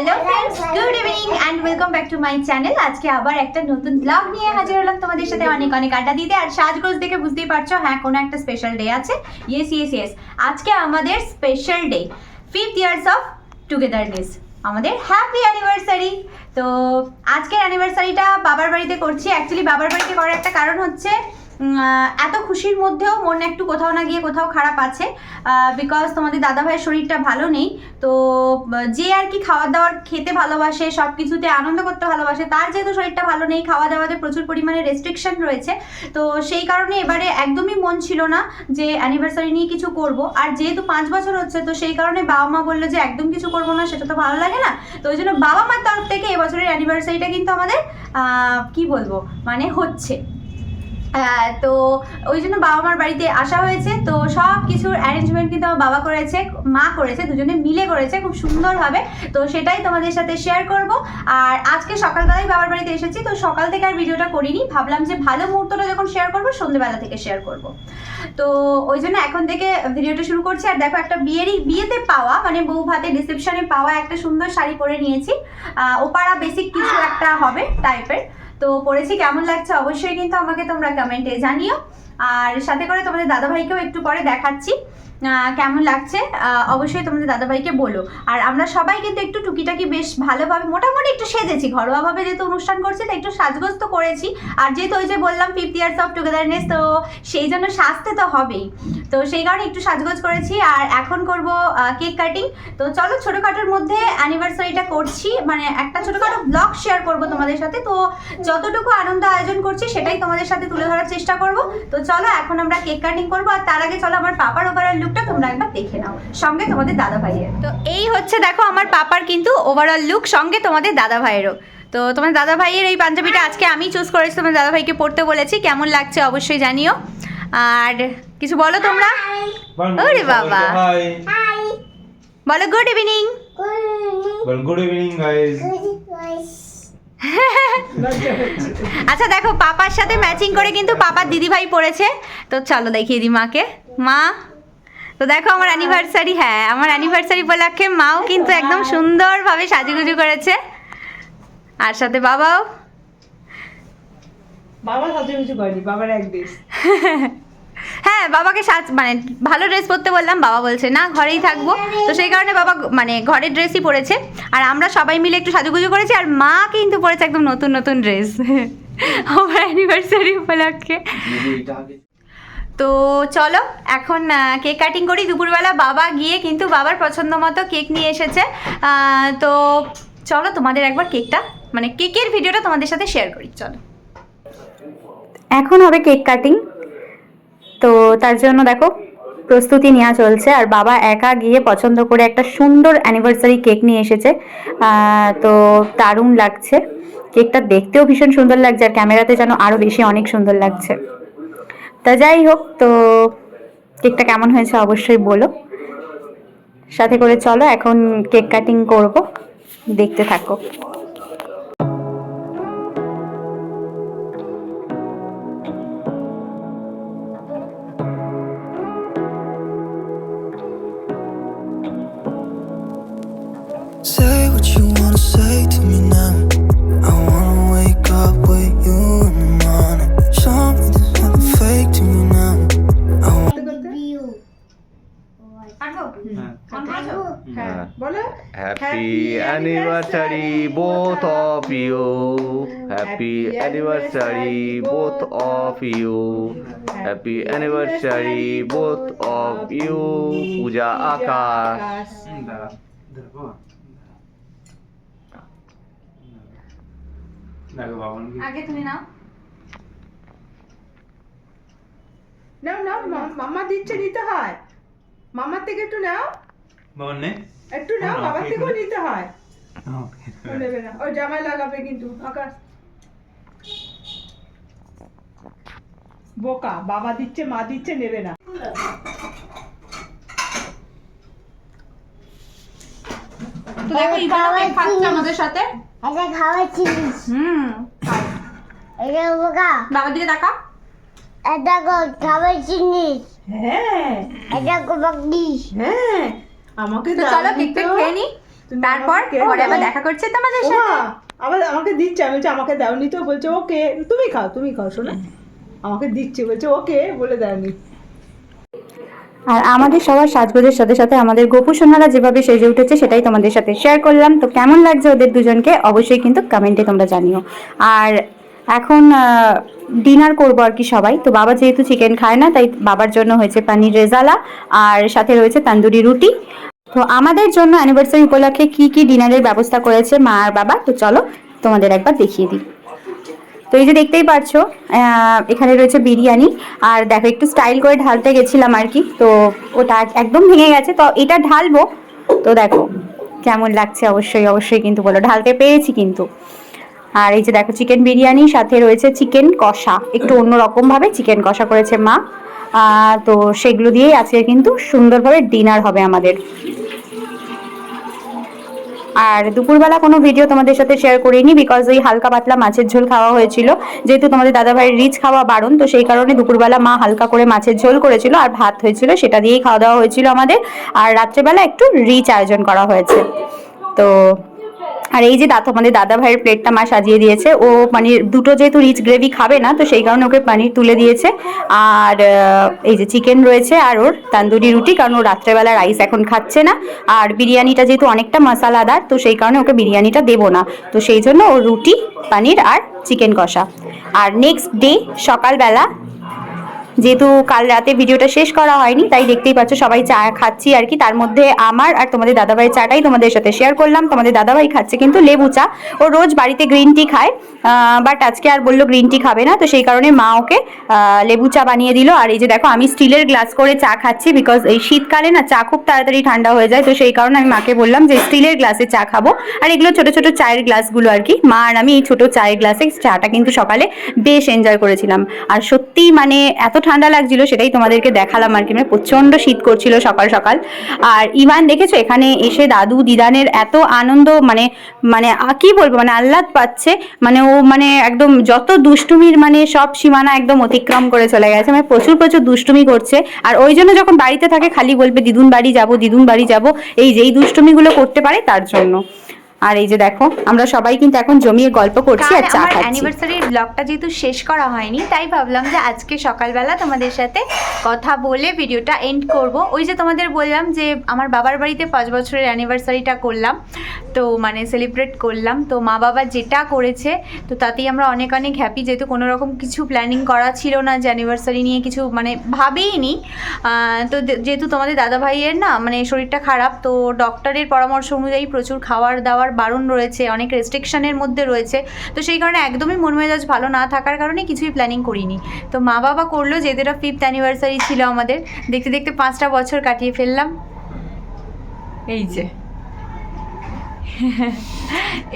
Hello friends, good evening and welcome back to my channel. আজকে আবার একটা নতুন ব্লগ নিয়ে হাজির হলাম তোমাদের সাথে অনেক অনেক আড্ডা দিতে। আর সাজগোজ দেখে বুঝতেই পারছো, হ্যাঁ কোনো একটা স্পেশাল ডে আছে। ইয়েস, আজকে আমাদের special day, 5 years of togetherness, আমাদের হ্যাপি অ্যানিভার্সারি। তো আজকের অ্যানিভার্সারিটা বাবার বাড়িতে করছি। অ্যাকচুয়ালি বাবার বাড়িতে করার একটা কারণ হচ্ছে, এত খুশির মধ্যেও মন একটু কোথাও না গিয়ে কোথাও খারাপ আছে, বিকজ তোমাদের দাদাভাইয়ের শরীরটা ভালো নেই। তো যে আর কি খাওয়ার দাওয়ার খেতে ভালোবাসে, সব কিছুতে আনন্দ করতে ভালোবাসে, তার যেহেতু শরীরটা ভালো নেই, খাওয়া দাওয়াতে প্রচুর পরিমাণে রেস্ট্রিকশন রয়েছে। তো সেই কারণে এবারে একদমই মন ছিল না যে অ্যানিভার্সারি নিয়ে কিছু করব। আর যেহেতু 5 বছর হচ্ছে, তো সেই কারণে বাবা মা বললো যে একদম কিছু করবো না, সেটা তো ভালো লাগে না। তো ওই জন্য বাবা মার তরফ থেকে এবছরের অ্যানিভার্সারিটা কিন্তু আমাদের কি বলবো মানে হচ্ছে। তো ওই জন্য বাবা মার বাড়িতে আসা হয়েছে। তো সব কিছুর অ্যারেঞ্জমেন্ট কিন্তু আমার বাবা করেছে, মা করেছে, দুজনে মিলে করেছে খুব সুন্দরভাবে। তো সেটাই তোমাদের সাথে শেয়ার করব। আর আজকে সকালবেলায় বাবার বাড়িতে এসেছি, তো সকাল থেকে আর ভিডিওটা করিনি, ভাবলাম যে ভালো মুহূর্তটা যখন শেয়ার করবো সন্ধ্যেবেলা থেকে শেয়ার করব। তো ওই জন্য এখন থেকে ভিডিওটা শুরু করছি। আর দেখো, একটা বিয়েতে পাওয়া মানে বউ ভাতে রিসেপশনে পাওয়া একটা সুন্দর শাড়ি পরে নিয়েছি, ওপাড়া বেসিক কিছু একটা হবে টাইপের। তো পড়েছি, কেমন লাগছে অবশ্যই কিন্তু আমাকে তোমরা কমেন্টে জানিও। আর সাথে করে তোমাদের দাদাভাইকেও একটু পরে দেখাচ্ছি কেমন লাগছে, অবশ্যই তোমাদের দাদাভাইকে বলো। আর আমরা সবাই কিন্তু একটু টুকিটাকি বেশ ভালোভাবে মোটামুটি একটু সেজেছি, ঘরোয়াভাবে যেহেতু অনুষ্ঠান করছি তো একটু সাজগোজ তো করেছি। আর যেহেতু ওই যে বললাম 5 ইয়ার্স অফ টুগেদারনেস, তো সেই জন্য সাজতে তো হবেই। তো সেই কারণে একটু সাজগোজ করেছি। আর এখন করব কেক কাটিং। তো চলো, ছোটোখাটোর মধ্যে অ্যানিভার্সারিটা করছি, মানে একটা ছোটোখাটো ব্লগ শেয়ার করব তোমাদের সাথে। তো যতটুকু আনন্দ আয়োজন করছি সেটাই তোমাদের সাথে তুলে ধরার চেষ্টা করব। তো চলো এখন আমরা কেক কাটিং করবো। আর তার আগে চলো আমার পাপার ওভারঅল লুকটা তোমরা একবার দেখে নাও, সঙ্গে তোমাদের দাদা ভাইয়ের। তো এই হচ্ছে দেখো আমার পাপার কিন্তু ওভারঅল লুক, সঙ্গে তোমাদের দাদা ভাইয়েরও। তো তোমার দাদা ভাইয়ের এই পাঞ্জাবিটা আজকে আমি চুজ করেছি, তোমার দাদা ভাইকে পড়তে বলেছি। কেমন লাগছে অবশ্যই জানিও। আর কিছু বলো তোমরা। ওরে বাবা, বলো good evening. Good evening guys. আচ্ছা দেখো, পাপার সাথে ম্যাচিং করে কিন্তু পাপার দিদিভাই পড়েছে। তো চলো দেখিয়ে দিই মাকে। মা, তো দেখো আমার অ্যানিভার্সারি, হ্যাঁ আমার অ্যানিভার্সারি উপলক্ষে মাও কিন্তু একদম সুন্দরভাবে সাজুগুজু করেছে। আর সাথে বাবাও। বাবা সাজুগুজু করেনি, বাবার এক ড্রেস। হ্যাঁ, বাবাকে মানে ভালো ড্রেস পরতে বললাম, বাবা বলছে না ঘরেই থাকবো। তো সেই কারণে বাবা মানে ঘরের ড্রেসই পরেছে। আর আমরা সবাই মিলে একটু সাজুগুজু করেছি। আর মা কিন্তু পরেছে একদম নতুন নতুন ড্রেস আমার অ্যানিভার্সারি উপলক্ষে। তো চলো এখন কেক কাটিং করি। দুপুরবেলা বাবা গিয়ে কিন্তু বাবার পছন্দ মতো কেক নিয়ে এসেছে। তো চলো তোমাদের একবার কেকটা মানে কেকের ভিডিওটা তোমাদের সাথে শেয়ার করি। চলো, এখন হবে কেক কাটিং। তো তার জন্য দেখো প্রস্তুতি নেওয়া চলছে। আর বাবা একা গিয়ে পছন্দ করে একটা সুন্দর অ্যানিভার্সারি কেক নিয়ে এসেছে। তো দারুণ লাগছে, কেকটা দেখতেও ভীষণ সুন্দর লাগছে, আর ক্যামেরাতে যেন আরও বেশি অনেক সুন্দর লাগছে। তা যাই হোক, তো কেকটা কেমন হয়েছে অবশ্যই বলো। সাথে করে চলো এখন কেক কাটিং করব, দেখতে থাকো। Say what you wanna say to me now. I wanna wake up with you in the morning. Show me there's nothing fake to me now. I want হ্যাঁ বলো। Happy anniversary both of you. Happy anniversary both of you. Happy anniversary both of you. Pooja Akash. আগে তুমি নাও। নাও নাও, মামা দিচ্ছে, নিতে হয়। মামার থেকে একটু নাও, একটু নাও, বাবার থেকেও নিতে হয়। ও নেবে না, ও জামাই লাগাবে কিন্তু। আকাশ বোকা, বাবা দিচ্ছে মা দিচ্ছে, নেবে না। তো দেখো ইভানও কেক খাচ্ছে আমাদের সাথে। এটা খাওয়ার জিনিস। এটা বোকা। বাবার দিকে তাকা। এটা খাওয়ার জিনিস। হ্যাঁ এটা বাকি। হ্যাঁ, আমাকে তো চলো কেকটা খেয়ে নি। তুমি তারপর আমাকে পরে আবার দাও। দেখা করছে তোমাদের ও সাথে। মা, আবার আমাকে দিচ্ছে, আমি বলছি আমাকে দাওনি তো, বলছে ওকে তুমি খাও শোনা, আমাকে দিচ্ছে, বলছে ওকে বলে দেয়নি। আর আমাদের সবার সাজগোজের সাথে সাথে আমাদের গোপু সোনারা যেভাবে সেজে উঠেছে সেটাই তোমাদের সাথে শেয়ার করলাম। তো কেমন লাগছে ওদের দুজনকে অবশ্যই কিন্তু কমেন্টে তোমরা জানিও। আর এখন ডিনার করবো আর কি সবাই। তো বাবা যেহেতু চিকেন খায় না, তাই বাবার জন্য হয়েছে পানির রেজালা আর সাথে রয়েছে তান্দুরি রুটি। তো আমাদের জন্য অ্যানিভার্সারি উপলক্ষে কি কি ডিনারের ব্যবস্থা করেছে মা আর বাবা, তো চলো তোমাদের একবার দেখিয়ে দিই। তো এই যে দেখতেই পাচ্ছো এখানে রয়েছে বিরিয়ানি। আর দেখো একটু স্টাইল করে ঢালতে গেছিলাম আর কি, তো ওটা একদম ভেঙে গেছে, তো এটা ঢালবো। তো দেখো কেমন লাগছে, অবশ্যই কিন্তু বলো, ঢালতে পেরেছি কিন্তু। আর এই যে দেখো চিকেন বিরিয়ানি, সাথে রয়েছে চিকেন কষা, একটু অন্যরকম ভাবে চিকেন কষা করেছে মা। তো সেগুলো দিয়েই আজকে কিন্তু সুন্দরভাবে ডিনার হবে আমাদের। আর দুপুরবেলা কোনো ভিডিও তোমাদের সাথে শেয়ার করিনি, বিকজ ওই হালকা পাতলা মাছের ঝোল খাওয়া হয়েছিল। যেহেতু তোমাদের দাদাভাইয়ের রিচ খাওয়া বারণ, তো সেই কারণে দুপুরবেলা মা হালকা করে মাছের ঝোল করেছিল আর ভাত হয়েছিল, সেটা দিয়েই খাওয়া দাওয়া হয়েছিল আমাদের। আর রাত্রেবেলা একটু রিচ আয়োজন করা হয়েছে। তো আর এই যে তোমাদের দাদা ভাইয়ের প্লেটটা মা সাজিয়ে দিয়েছে। ও মানে দুটো যেহেতু রিচ গ্রেভি খাবে না, তো সেই কারণে ওকে পানির তুলে দিয়েছে। আর এই যে চিকেন রয়েছে আর ওর তান্দুরি রুটি, কারণ ও রাত্রেবেলা রাইস এখন খাচ্ছে না। আর বিরিয়ানিটা যেহেতু অনেকটা মশলাদার, তো সেই কারণে ওকে বিরিয়ানিটা দেবো না, তো সেই জন্য ওর রুটি, পানির আর চিকেন কষা। আর নেক্সট ডে সকালবেলা, যেহেতু কাল রাতে ভিডিওটা শেষ করা হয়নি, তাই দেখতেই পাচ্ছ সবাই চা খাচ্ছি আর কি। তার মধ্যে আমার আর তোমাদের দাদাভাইয়ের চাটাই তোমাদের সাথে শেয়ার করলাম। তোমাদের দাদাভাই খাচ্ছে কিন্তু লেবু চা। ও রোজ বাড়িতে গ্রিন টি খায়, বাট আজকে আর বললো গ্রিন টি খাবে না, তো সেই কারণে মা ওকে লেবু চা বানিয়ে দিল। আর এই যে দেখো আমি স্টিলের গ্লাস করে চা খাচ্ছি, বিকজ এই শীতকালে না চা খুব তাড়াতাড়ি ঠান্ডা হয়ে যায়, তো সেই কারণে আমি মাকে বললাম যে স্টিলের গ্লাসে চা খাবো। আর এগুলো ছোট ছোট চায়ের গ্লাসগুলো আর কি, মা আর আমি এই ছোট চায়ের গ্লাসে চাটা কিন্তু সকালে বেশ এনজয় করেছিলাম। আর সত্যি মানে এত ঠান্ডা লাগছিল, সেটাই তোমাদেরকে দেখালাম আর কি, মানে প্রচন্ড শীত করছিল সকাল সকাল। আর ইভান দেখেছো এখানে এসে দাদু দিদানের এত আনন্দ, মানে মানে কি বলবো, মানে আহ্লাদ পাচ্ছে, মানে ও মানে একদম যত দুষ্টুমির মানে সব সীমানা একদম অতিক্রম করে চলে গেছে, মানে প্রচুর দুষ্টুমি করছে। আর ওই জন্য যখন বাড়িতে থাকে খালি বলবে দিদুন বাড়ি যাবো, এই যেই দুষ্টুমিগুলো করতে পারে তার জন্য। আর এই যে দেখো আমরা সবাই কিন্তু এখন জমিয়ে গল্প করছি আর চা খাচ্ছি। অ্যানিভার্সারির ব্লগটা যেহেতু শেষ করা হয়নি, তাই ভাবলাম যে আজকে সকালবেলা তোমাদের সাথে কথা বলে ভিডিওটা এন্ড করব। ওই যে তোমাদের বললাম যে আমার বাবার বাড়িতে 5 বছরের অ্যানিভার্সারিটা করলাম, তো মানে সেলিব্রেট করলাম। তো মা বাবা যেটা করেছে, তো তাতেই আমরা অনেক হ্যাপি। যেহেতু কোনো রকম কিছু প্ল্যানিং করা ছিল না, যে অ্যানিভার্সারি নিয়ে কিছু মানে ভাবেইনি। তো যেহেতু তোমাদের দাদা ভাইয়ের না মানে শরীরটা খারাপ, তো ডক্টরের পরামর্শ অনুযায়ী প্রচুর খাওয়ার দাওয়ার বারণ রয়েছে, অনেক রেস্ট্রিকশনের মধ্যে রয়েছে, তো সেই কারণে একদমই মন মেজাজ ভালো না থাকার কারণে কিছুই প্ল্যানিং করিনি। তো মা বাবা করলো, যেহেতু এটা 5th অ্যানিভার্সারি ছিল আমাদের, দেখতে দেখতে 5টা বছর কাটিয়ে ফেললাম। এই যে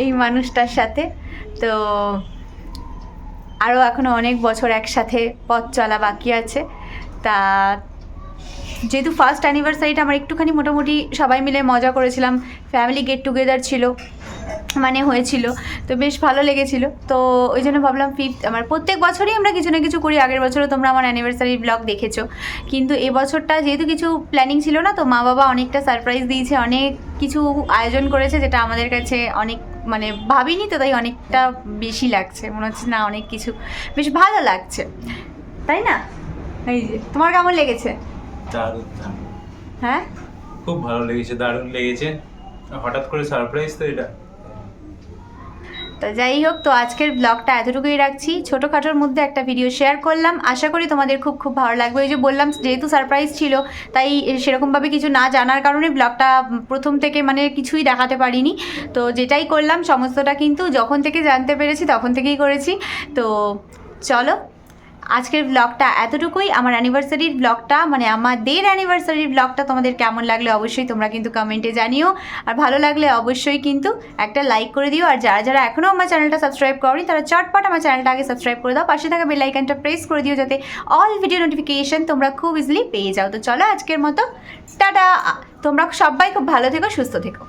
এই মানুষটার সাথে, তো আরও এখনও অনেক বছর একসাথে পথ চলা বাকি আছে। তা যেহেতু ফার্স্ট অ্যানিভার্সারিটা আমার একটুখানি মোটামুটি সবাই মিলে মজা করেছিলাম, ফ্যামিলি গেট টুগেদার ছিল মানে হয়েছিল, তো বেশ ভালো লেগেছিল। তো ওই জন্য ভাবলাম 5th, আমার প্রত্যেক বছরই আমরা কিছু না কিছু করি। আগের বছরও তোমরা আমার অ্যানিভার্সারি ব্লগ দেখেছো, কিন্তু এবছরটা যেহেতু কিছু প্ল্যানিং ছিল না, তো মা বাবা অনেকটা সারপ্রাইজ দিয়েছে, অনেক কিছু আয়োজন করেছে, যেটা আমাদের কাছে অনেক মানে ভাবিনি, তো তাই অনেকটা বেশি লাগছে, মনে হচ্ছে না অনেক কিছু বেশ ভালো লাগছে, তাই না? এই যে তোমার কেমন লেগেছে? দারুণ, হ্যাঁ খুব ভালো লেগেছে, দারুণ লেগেছে, হঠাৎ করে সারপ্রাইজ তো এটা। তো যাই হোক, তো আজকের ব্লগটা এতটুকুই রাখছি, ছোটোখাটোর মধ্যে একটা ভিডিও শেয়ার করলাম, আশা করি তোমাদের খুব ভালো লাগবে। ওই যে বললাম যেহেতু সারপ্রাইজ ছিল, তাই সেরকমভাবে কিছু না জানার কারণে ব্লগটা প্রথম থেকে মানে কিছুই দেখাতে পারিনি। তো যেটাই করলাম সমস্তটা কিন্তু যখন থেকে জানতে পেরেছি তখন থেকেই করেছি। তো চলো আজকের ব্লগটা এতটুকুই। আমার অ্যানিভার্সারির ব্লগটা মানে আমাদের অ্যানিভার্সারির ব্লগটা তোমাদের কেমন লাগলে অবশ্যই তোমরা কিন্তু কমেন্টে জানিও, আর ভালো লাগলে অবশ্যই কিন্তু একটা লাইক করে দিও। আর যারা এখনও আমার চ্যানেলটা সাবস্ক্রাইব করনি, তারা চটপট আমার চ্যানেলটা আগে সাবস্ক্রাইব করে দাও, পাশে থাকা বেল আইকনটা প্রেস করে দিও, যাতে অল ভিডিও নোটিফিকেশন তোমরা খুব ইজিলি পেয়ে যাও। তো চলো আজকের মতো টাটা, তোমরা সবাই খুব ভালো থেকো, সুস্থ থেকো।